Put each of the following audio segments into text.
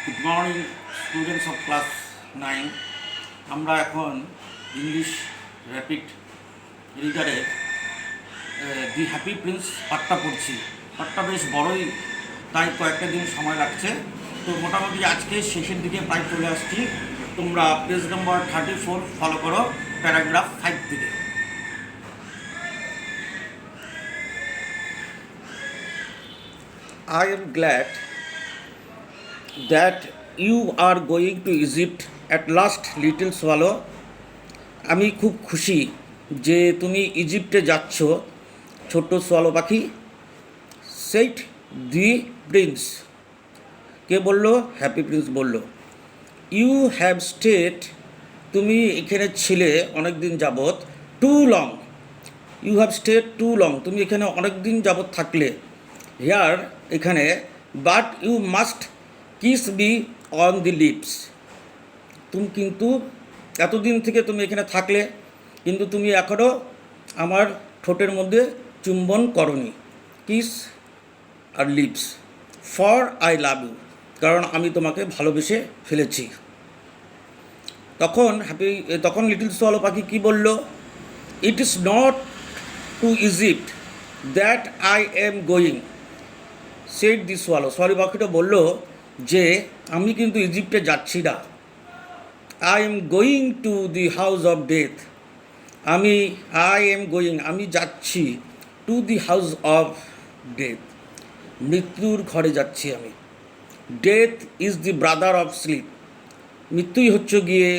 Good morning students of class 9। আমরা এখন English rapid রিডারের দি happy Prince পাঠটা পড়ছি। পাঠটা বেশ বড়ই, তাই কয়েকটা দিন সময় লাগছে। তো মোটামুটি আজকে শেষের দিকে প্রায় চলে আসছি। তোমরা পেজ নম্বর 34 ফলো করো, প্যারাগ্রাফ 5 থেকে। I am glad that you are going to Egypt at last, little swallow. আমি খুব খুশি যে তুমি ইজিপ্টে যাচ্ছ, ছোট্ট সোয়ালো পাখি। সেইট দি প্রিন্স, কে বলল? হ্যাপি প্রিন্স বলল। ইউ হ্যাভ স্টেড, তুমি এখানে ছিলে অনেক দিন যাবৎ। Too long, you have stayed too long, তুমি এখানে অনেক দিন যাবৎ থাকলে। হিয়ার, এখানে। But you must kiss me on the lips, তুমি কিন্তু এতদিন থেকে তুমি এখানে থাকলে, কিন্তু তুমি এখনও আমার ঠোঁটের মধ্যে চুম্বন করনি। কিস আর lips. For I love you, কারণ আমি তোমাকে ভালোবেসে ফেলেছি। তখন লিটল সোয়ালো পাখি কী বলল? It is not to Egypt that I am going, said the swallow. Swallow পাখিটা বলল যে আমি কিন্তু ইজিপ্টে যাচ্ছি না। I am going to the house of death, আমি যাচ্ছি to the house of death, মৃত্যুর ঘরে যাচ্ছি আমি। Death is the brother of sleep, মৃত্যুই হচ্ছে গিয়ে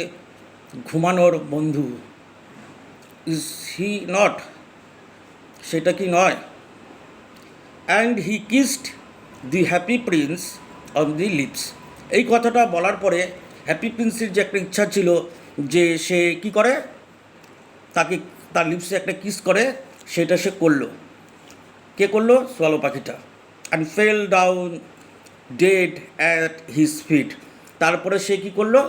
ঘুমানোর বন্ধু। ইজ হি নট, সেটা কি নয়? And he kissed the happy Prince on the lips. এই কথাটা বলার পরে হ্যাপি প্রিন্সের যে একটা ইচ্ছা ছিল যে সে কি করে, তাকে তার লিপসে একটা কিস করে, সেটা সে করলো। কে করলো? সোয়ালো পাখিটা। And fail down dead at his fit, তারপরে সে কি করলো?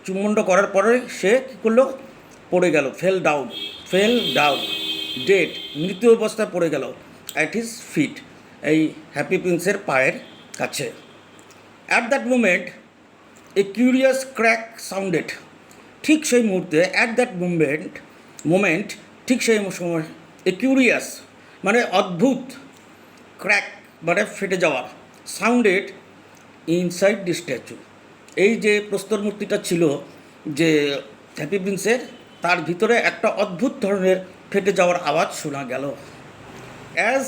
চুম্বনটা করার পরে সে কী করলো? পড়ে গেল। ফেল ডাউন ডেড, মৃত্যু অবস্থায় পড়ে গেল। অ্যাট হিজ ফিট, এই হ্যাপি প্রিন্সের পায়ের কাছে। At that moment A curious crack sounded, ঠিক সেই মুহূর্তে, অ্যাট দ্যাট মোমেন্ট ঠিক সেই সময়, এ কিউরিয়াস মানে অদ্ভুত, ক্র্যাক মানে ফেটে যাওয়ার, সাউন্ডেড ইনসাইড দি স্ট্যাচু, এই যে প্রস্তর মূর্তিটা ছিল যে হ্যাপি প্রিন্সের, তার ভিতরে একটা অদ্ভুত ধরনের ফেটে যাওয়ার আওয়াজ শোনা গেল। As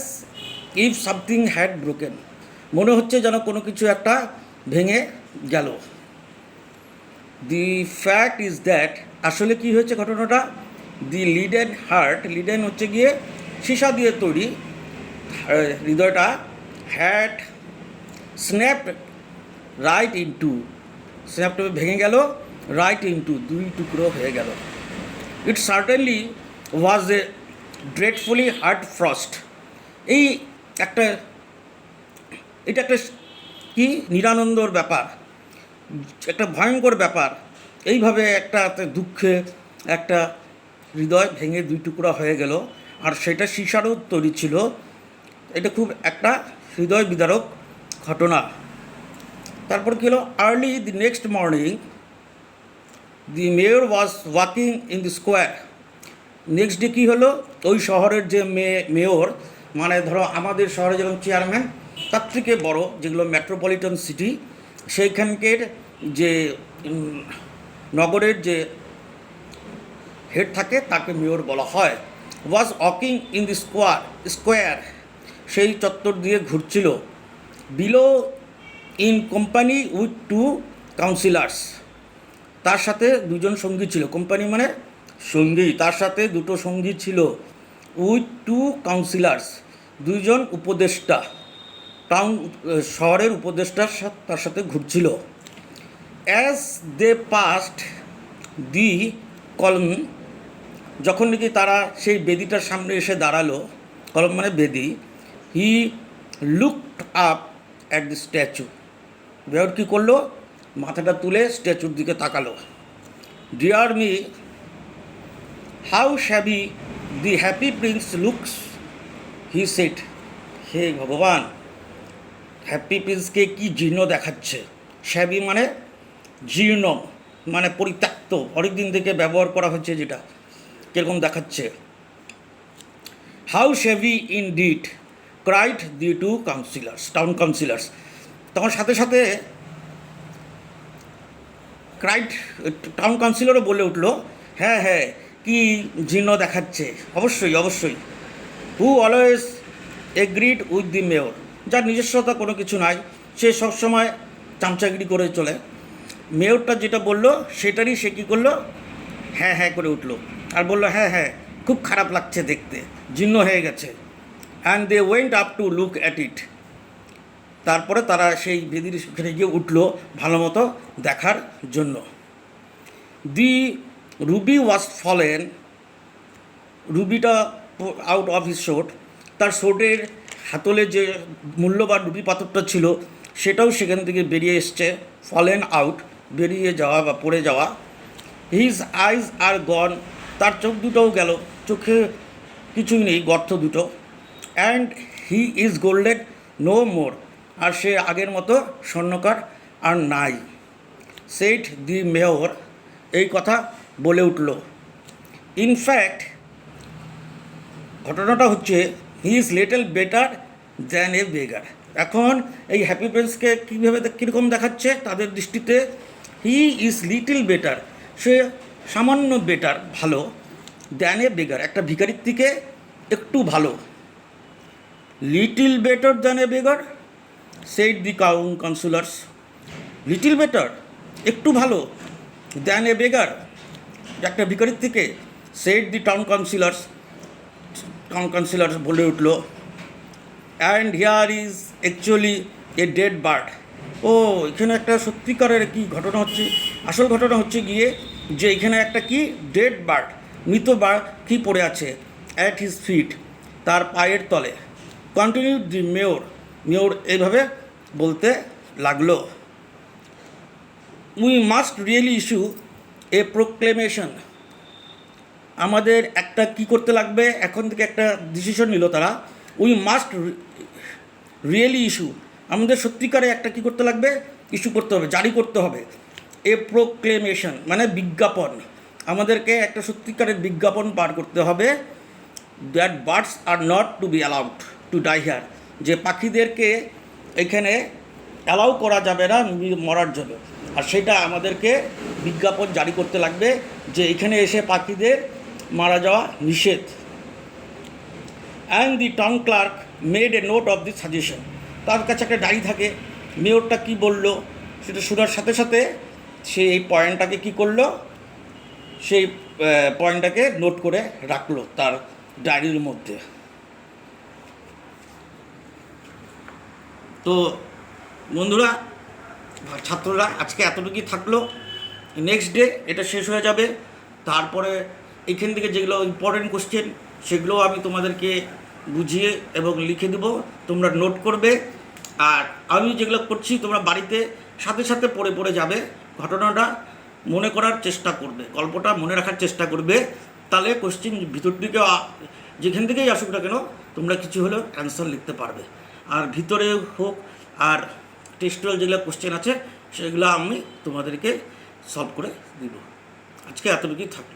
if something had broken, মনে হচ্ছে যেন কোনো কিছু একটা ভেঙে গেল। দি ফ্যাক্ট ইজ দ্যাট, আসলে কি হয়েছে ঘটনাটা? দি লিডেন হার্ট, লিডেন হচ্ছে গিয়ে সীসা দিয়ে তৈরি হৃদয়টা, হ্যাড স্ন্যাপড রাইট ইনটু, স্ন্যাপটা ভেঙে গেল, রাইট ইনটু, দুই টুকরো হয়ে গেল। ইট সার্টেনলি ওয়াজ এ ড্রেডফুলি হার্ড ফ্রস্ট, এটা একটা কি নিরানন্দর ব্যাপার, একটা ভয়ঙ্কর ব্যাপার। এইভাবে একটা দুঃখে একটা হৃদয় ভেঙে দুই টুকরা হয়ে গেল, আর সেটা সীসারও তৈরি ছিল। এটা খুব একটা হৃদয় বিদারক ঘটনা। তারপর কী হলো? Early the next morning the mayor was walking in the square. Next day কী হলো? ওই শহরের যে মেয়র, মানে ধরো আমাদের শহরে যেরকম চেয়ারম্যান, তার থেকে বড় যেগুলো মেট্রোপলিটন সিটি, সেইখানকার যে নগরের যে হেড থাকে তাকে মেয়র বলা হয়। Was walking in the square, সেই চত্বর দিয়ে ঘুরছিল। Below in company with two councillors, তার সাথে দুজন সঙ্গী ছিল। কোম্পানি মানে সঙ্গী, তার সাথে দুটো সঙ্গী ছিল। উইথ টু কাউন্সিলার্স, দুইজন উপদেষ্টা, শহরের উপদেষ্টার তার সাথে ঘুরছিল। অ্যাজ দে পাস্ট দি কলম, যখন নাকি তারা সেই বেদিটার সামনে এসে দাঁড়ালো, কলম মানে বেদি, he looked up at the statue, mayor কী করলো? মাথাটা তুলে স্ট্যাচুর দিকে তাকালো। Dear me, how shabby the happy prince looks, he said. হে ভগবান, হ্যাপি প্রিন্সকে কি জীর্ণ দেখাচ্ছে। শ্যাবি মানে জীর্ণ, মানে পরিত্যক্ত, অনেক দিন থেকে ব্যবহার করা হচ্ছে, যেটা কীরকম দেখাচ্ছে। How shabby indeed cried the to councillors, town councillors. তখন সাথে সাথে ক্রাইড, টাউন কাউন্সিলরও বলে উঠলো, হ্যাঁ হ্যাঁ, কি জীর্ণ দেখাচ্ছে, অবশ্যই অবশ্যই। হু always agreed with the mayor, যার নিজস্বতা কোনো কিছু নাই, সে সবসময় চামচাগিরি করে চলে। মেয়রটা যেটা বললো সেটারই সে কী করলো, হ্যাঁ হ্যাঁ করে উঠলো, আর বললো হ্যাঁ হ্যাঁ খুব খারাপ লাগছে দেখতে, জীর্ণ হয়ে গেছে। And they went up to look at it. তারপরে তারা সেই বেদির সেখানে গিয়ে উঠলো ভালো মতো দেখার জন্য। দি রুবি ওয়াজ ফলেন, রুবিটা আউট অফ হিজ শোট, তার শোটের হাতলে যে মূল্যবান রুবি পাথরটা ছিল সেটাও সেখান থেকে বেরিয়ে এসছে, ফলেন আউট, বেরিয়ে যাওয়া বা পড়ে যাওয়া। হিজ আইজ আর গন, তার চোখ দুটোও গেল, চোখে কিছুই নেই, গর্ত দুটো। And he is golden no more, আর সে আগের মতো স্বর্ণকার আর নাই। সেইট দি মেয়র, এই কথা বলে উঠল। ইনফ্যাক্ট ঘটনাটা হচ্ছে he is little better than a beggar. এখন এই হ্যাপি প্রিন্সকে কীভাবে কীরকম দেখাচ্ছে তাদের দৃষ্টিতে, হি ইজ লিটল বেটার, সে সামান্য বেটার, ভালো, দ্যান এ বেগার, একটা ভিখারির থেকে একটু ভালো। Little better than a বেগার, said the councillors. Little better, একটু ভালো, দ্যান এ বেগার, একটা ভিখারির থেকে, সেইড দি টাউন কাউন্সিলার্স বলে উঠল। And here is actually a dead bird. ও, এখানে একটা সত্যিকারের কি ঘটনা হচ্ছে, আসল ঘটনা হচ্ছে গিয়ে যে এখানে একটা কি ডেড বার্ড, মৃত বার্ড কি পড়ে আছে, অ্যাট হিজ ফিট, তার পায়ের তলে। কন্টিনিউ দি মেয়র, মেয়র এইভাবে বলতে লাগলো। We must really issue a proclamation, আমাদের একটা কি করতে লাগবে, এখন থেকে একটা ডিসিশন নিল তারা। উই মাস্ট রিয়েলি ইস্যু, আমাদের সত্যিকারে একটা কি করতে লাগবে, ইস্যু করতে হবে, জারি করতে হবে। এ প্রোক্লেমেশন মানে বিজ্ঞাপন, আমাদেরকে একটা সত্যিকারের বিজ্ঞাপন পার করতে হবে। That birds are not to be allowed to die here, যে পাখিদেরকে এখানে অ্যালাউ করা যাবে না মরার জন্য, আর সেটা আমাদেরকে বিজ্ঞাপন জারি করতে লাগবে যে এখানে এসে পাখিদের মারা যাওয়া নিষেধ। And the town clerk made a note of the suggestion, তার কাছে একটা ডায়েরি থাকে, মেয়রটা কি বলল সেটা শোনার সাথে সাথে সে এই পয়েন্টটাকে কী করলো, সেই পয়েন্টটাকে নোট করে রাখলো তার ডায়েরির মধ্যে। তো বন্ধুরা, ছাত্ররা, আজকে এতটুকুই থাকলো। নেক্সট ডে এটা শেষ হয়ে যাবে। তারপরে এখান থেকে যেগুলো ইম্পর্টেন্ট কোশ্চেন সেগুলো আমি তোমাদেরকে বুঝিয়ে এবং লিখে দেবো, তোমরা নোট করবে। আর আমি যেগুলো করছি তোমরা বাড়িতে সাথে সাথে পড়ে পড়ে যাবে, ঘটনাটা মনে করার চেষ্টা করবে, গল্পটা মনে রাখার চেষ্টা করবে। তাহলে কোশ্চেন ভিতর দিকে যেখান থেকেই আসুক না কেন তোমরা কিছু হলেও অ্যান্সার লিখতে পারবে। আর ভিতরে হোক আর টেক্সটুয়াল যেগুলো কোশ্চেন আছে সেগুলো আমি তোমাদেরকে সলভ করে দিব। আজকে এতটুকুই থাকলো।